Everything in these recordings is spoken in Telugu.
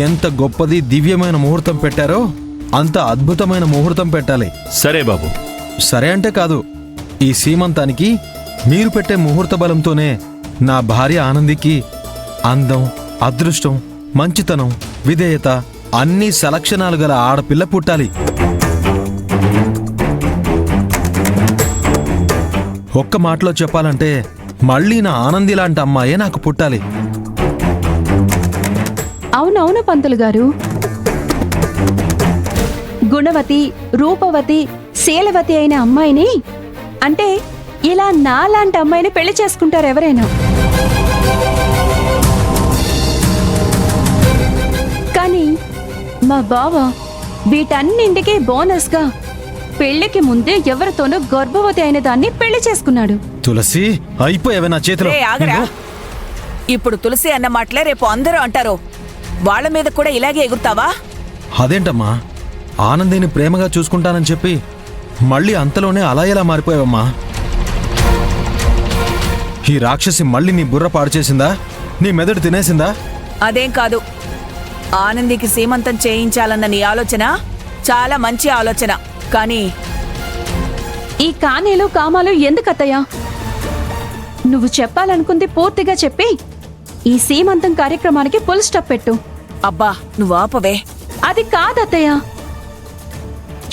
ఎంత గొప్పది దివ్యమైన ముహూర్తం పెట్టారో అంత అద్భుతమైన ముహూర్తం పెట్టాలి. సరే బాబు. సరే అంటే కాదు, ఈ సీమంతానికి మీరు పెట్టే ముహూర్త బలంతోనే నా భార్య ఆనందికి అందం, అదృష్టం, మంచితనం, విధేయత అన్ని సలక్షణాలు గల ఆడపిల్ల పుట్టాలి. ఒక్క మాటలో చెప్పాలంటే మళ్ళీ నా ఆనంది లాంటి అమ్మాయే నాకు పుట్టాలి. అవునవును పంతులు గారు, గుణవతి, రూపవతి, శీలవతి అయిన అమ్మాయిని, అంటే ఇలా నాలాంటి అమ్మాయిని పెళ్లి చేసుకుంటారు ఎవరైనా. కానీ మా బావ వీటన్నింటికీ బోనస్గా పెళ్లికి ముందే ఎవరితోనూ గర్భవతి అయిన దాన్ని పెళ్లి చేసుకున్నాడు. తులసి, అయిపోయావే నా చేతిలో. ఇప్పుడు తులసి అన్న మాటలే రేపు అందరూ అంటారు. వాళ్ళ మీద కూడా ఇలాగే ఎగురుతావా? అదేంటమ్మా, ఆనందిని ప్రేమగా చూసుకుంటానని చెప్పి మళ్ళీ అంతలోనే అలా ఎలా మారిపోయావమ్మా? ఈ రాక్షసి మళ్ళీ నీ బుర్ర పాడు చేసిందా? నీ మెదడు తినేసిందా? అదేం కాదు. ఆనందికి సీమంతం చేయించాలన్న నీ ఆలోచన చాలా మంచి ఆలోచన. కానీ ఈ కానేలు కామాలు ఎందుకత్తయ్యా? నువ్వు చెప్పాలనుకుంది పూర్తిగా చెప్పి ఈ సీమంతం కార్యక్రమానికి ఫుల్ స్టాప్ పెట్టు. అబ్బా, నువ్వు ఆపవే. అది కాదత్తయ్యా,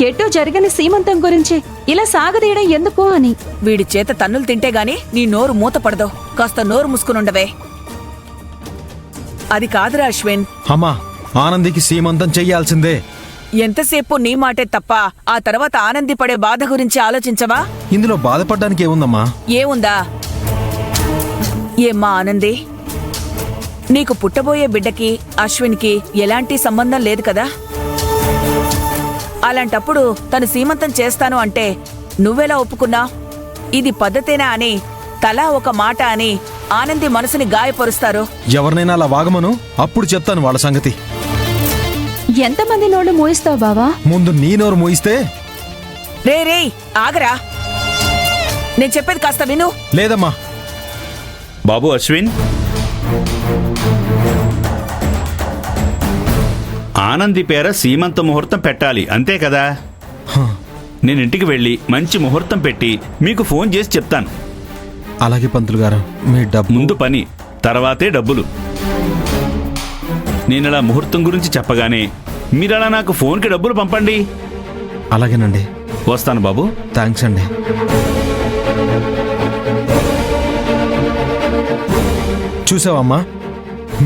ఎటూ జరగని సీమంతం గురించి ఇలా సాగదీయడం ఎందుకు అని. వీడి చేత తన్నులు తింటే గాని నీ నోరు మూతపడదు. కాస్త నోరు మూసుకునుండవే. అది కాదురా అశ్విన్. అమ్మా, ఆనందికి సీమంతం చెయ్యాల్సిందే. ఎంతసేపు నీ మాటే తప్ప ఆ తర్వాత ఆనంది పడే బాధ గురించి ఆలోచించవా? ఇందులో బాధపడ్డానికి ఏముందమ్మా? ఏముందా? ఏమ్మా ఆనంది, నీకు పుట్టబోయే బిడ్డకి అశ్విన్కి ఎలాంటి సంబంధం లేదు కదా? అలాంటప్పుడు తను సీమంతం చేస్తాను అంటే నువ్వెలా ఒప్పుకున్నా? ఇది పద్ధతేనా అని తలా ఒక మాట అని ఆనంది మనసుని గాయపరుస్తారు. ఎవరినైనా అలా వాగమను, అప్పుడు చెప్తాను వాళ్ళ సంగతి. ఎంతమంది నోళ్లు మూయిస్తావు బావా? ముందు నీ నోరు మూయిస్తే. రే ఆగరా, నేను చెప్పేది కాస్త విను. లేదమ్మా. బాబు అశ్విన్, ఆనంది పేర సీమంత ముహూర్తం పెట్టాలి, అంతే కదా? నేను ఇంటికి వెళ్ళి మంచి ముహూర్తం పెట్టి మీకు ఫోన్ చేసి చెప్తాను. అలాగే పంతులు గారు, మీ డబ్బు. ముందు పని, తర్వాతే డబ్బులు. నేనలా ముహూర్తం గురించి చెప్పగానే మీరలా నాకు ఫోన్కి డబ్బులు పంపండి. అలాగేనండి. వస్తాను బాబు. థ్యాంక్స్ అండి. చూసావమ్మా,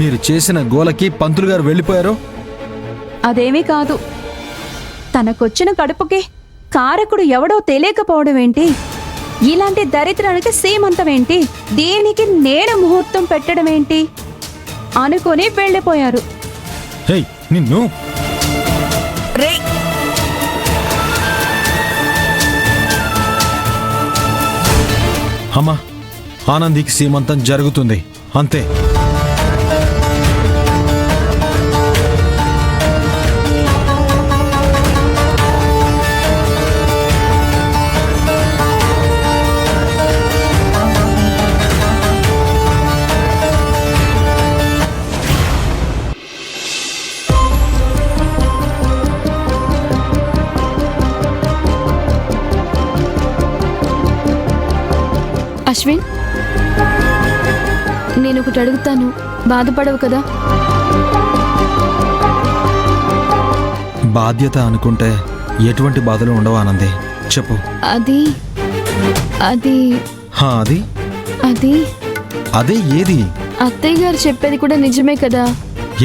మీరు చేసిన గోలకి పంతులు గారు వెళ్ళిపోయారు. అదేమీ కాదు, తనకొచ్చిన కడుపుకి కారకుడు ఎవడో తెలియకపోవడం ఏంటి? ఇలాంటి దరిద్రానికి సీమంతం ఏంటి? దీనికి నేను ముహూర్తం పెట్టడం ఏంటి అనుకుని వెళ్ళిపోయారు. హేయ్, నిన్ను. రే, అమ్మా, ఆనందికి సీమంతం జరుగుతుంది, అంతే. అశ్విన్, నేను ఒకటి అడుగుతాను, బాధపడవు కదా? బాధ్యత అనుకుంటే ఎటువంటి బాధలు ఉండవు ఆనంది, చెప్పు. అది అది అది అది అదే ఏది? అత్తయ్య గారు చెప్పేది కూడా నిజమే కదా?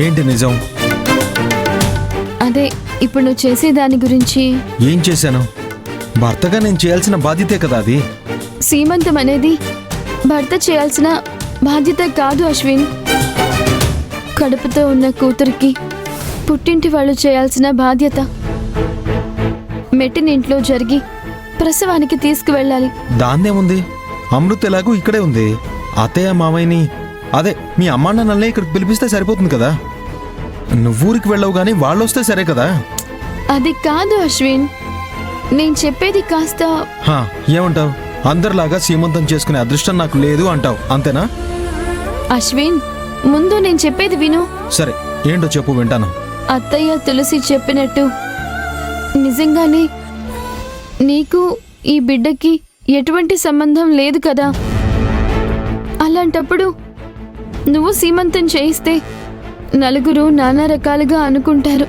ఏంటి నిజం? అదే ఇప్పుడు నువ్వు చేసే దాని గురించి. ఏం చేశాను? భర్తగా నేను చేయాల్సిన బాధ్యతే కదా అది. సీమంతం అనేది భర్త చేయాల్సిన బాధ్యత కాదు అశ్విన్. కడుపుతో ఉన్న కూతురికి పుట్టింటి వాళ్ళు చేయాల్సిన బాధ్యత. మెట్టినింట్లో జరిగి ప్రసవానికి తీసుకువెళ్ళాలి. దాన్నేముంది, అమృత్ ఎలాగూ ఇక్కడే ఉంది. అత్తయ్య మామయ్యని, అదే మీ అమ్మా నాన్నల్ని ఇక్కడికి పిలిపిస్తే సరిపోతుంది కదా. నువ్వూరికి వెళ్ళవు గానీ వాళ్ళొస్తే సరే కదా. అది కాదు అశ్విన్, నేను చెప్పేది కాస్త. ఏమంటావు? అందరిలాగా సీమంతం చేసుకునే అదృష్టం నాకు లేదు అంటావు, అంతేనా? అశ్విన్, ముందు నేను చెప్పేది విను. సరే, ఏంటో చెప్పు, వింటాను. అత్తయ్య తులసి చెప్పినట్టు నిజంగానే నీకు ఈ బిడ్డకి ఎటువంటి సంబంధం లేదు కదా. అలాంటప్పుడు నువ్వు సీమంతం చేయిస్తే నలుగురు నానా రకాలుగా అనుకుంటారు.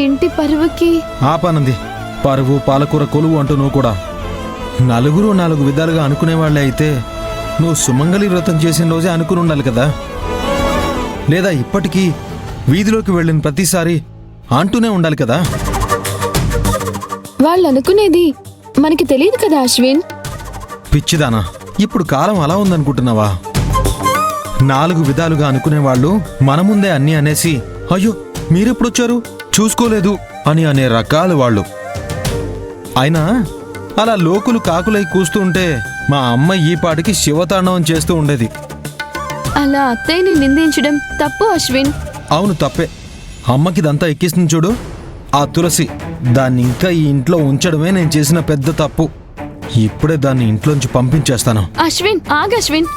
ఇంటి పరువుకి ఆపానంది. పరువు పాలకూర కొలువు అంటూ నువ్వు కూడా నలుగురు నాలుగు విధాలుగా అనుకునేవాళ్లే అయితే నువ్వు సుమంగళి వ్రతం చేసిన రోజే అనుకుని ఉండాలి కదా. లేదా ఇప్పటికీ వీధిలోకి వెళ్ళిన ప్రతిసారి అంటూనే ఉండాలి కదా. వాళ్ళు అనుకునేది మనకి తెలియదు కదా అశ్విన్. పిచ్చిదానా, ఇప్పుడు కాలం అలా ఉందనుకుంటున్నావా? 4 విధాలుగా అనుకునేవాళ్ళు మన ముందే అన్నీ అనేసి అయ్యో మీరెప్పుడొచ్చారు చూసుకోలేదు అని అనే రకాలు వాళ్ళు. అయినా అలా లోకులు కాకులై కూస్తూ ఉంటే మా అమ్మ ఈ పాటికి శివతాండవం చేస్తూ ఉండేది. అలా అత్తయ్యని నిందించడం తప్పు అశ్విన్. అవును తప్పే. అమ్మకిదంతా ఎక్కిస్తుంది చూడు ఆ తులసి, దాన్ని ఇంకా ఈ ఇంట్లో ఉంచడమే నేను చేసిన పెద్ద తప్పు. ఇప్పుడే దాన్ని ఇంట్లోంచి పంపించేస్తాను. అశ్విన్ ఆగ్ అశ్విన్,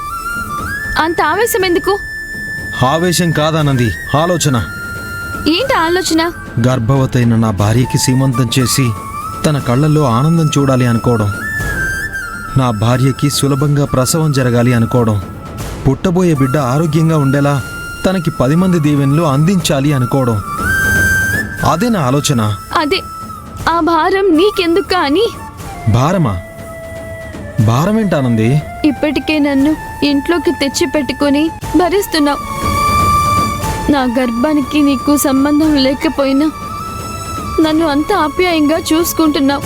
అంత ఆవేశం ఎందుకు? ఆవేశం కాదన్నది ఆలోచన. ఏంటి ఆలోచన? గర్భవతైన నా భార్యకి సీమంతం చేసి తన కళ్ళల్లో ఆనందం చూడాలి అనుకోవడం, నా భార్యకి సులభంగా ప్రసవం జరగాలి అనుకోవడం, పుట్టబోయే బిడ్డ ఆరోగ్యంగా ఉండేలా తనకి 10 మంది దీవెనలు అందించాలి అనుకోవడం. అదే నా ఆలోచన. అదే ఆ భారం నీకెందుకా అని. భారమా? భారమేంటానంది? ఇప్పటికే నన్ను ఇంట్లోకి తెచ్చి పెట్టుకుని భరిస్తున్నావు. నా గర్భానికి నీకు సంబంధం లేకపోయినా నన్ను అంత ఆప్యాయంగా చూసుకుంటున్నావు.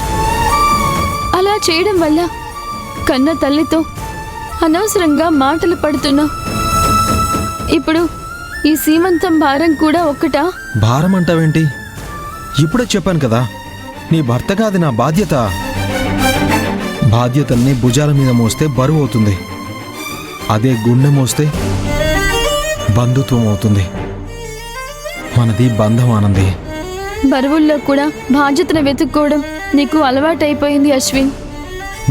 అలా చేయడం వల్ల కన్న తల్లితో అనవసరంగా మాటలు పడుతున్నావు. ఇప్పుడు ఈ సీమంతం భారం కూడా ఒక్కటా? భారం అంటావేంటి? ఇప్పుడే చెప్పాను కదా, నీ భర్తగా అది నా బాధ్యత. బాధ్యతల్ని భుజాల మీద మోస్తే బరువు అవుతుంది. అదే గుండె మోస్తే బంధుత్వం అవుతుంది. మనది బంధం ఆనంది. బరువుల్లో కూడా బాధ్యతను వెతుక్కోవడం నీకు అలవాటైపోయింది అశ్విన్.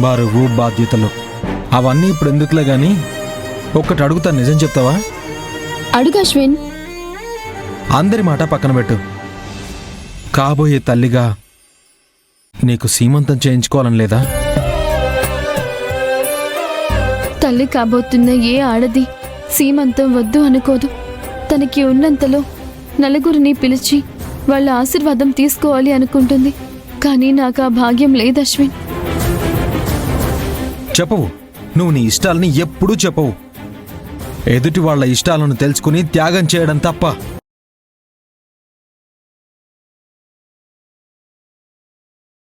బరువు బాధ్యతలు అవన్నీ ఇప్పుడు ఎందుకులే గాని ఒక్కటి అడుగుతా, నిజం చెప్తావా? అడుగు అశ్విన్. అందరి మాట పక్కన పెట్టు. కాబోయే తల్లిగా నీకు సీమంతం చేయించుకోవాలని లేదా? తల్లి కాబోతున్న ఏ ఆడది సీమంతం వద్దు అనుకోదు. తనకి ఉన్నంతలో నలుగురిని పిలిచి వాళ్ళ ఆశీర్వాదం తీసుకోవాలి అనుకుంటుంది. కానీ నాకు ఆ భాగ్యం లేదు అశ్విన్. చెప్పవు. నువ్వు నీ ఇష్టాలని ఎప్పుడూ చెప్పవు. ఎదుటి వాళ్ళ ఇష్టాలను తెలుసుకుని త్యాగం చేయడం తప్ప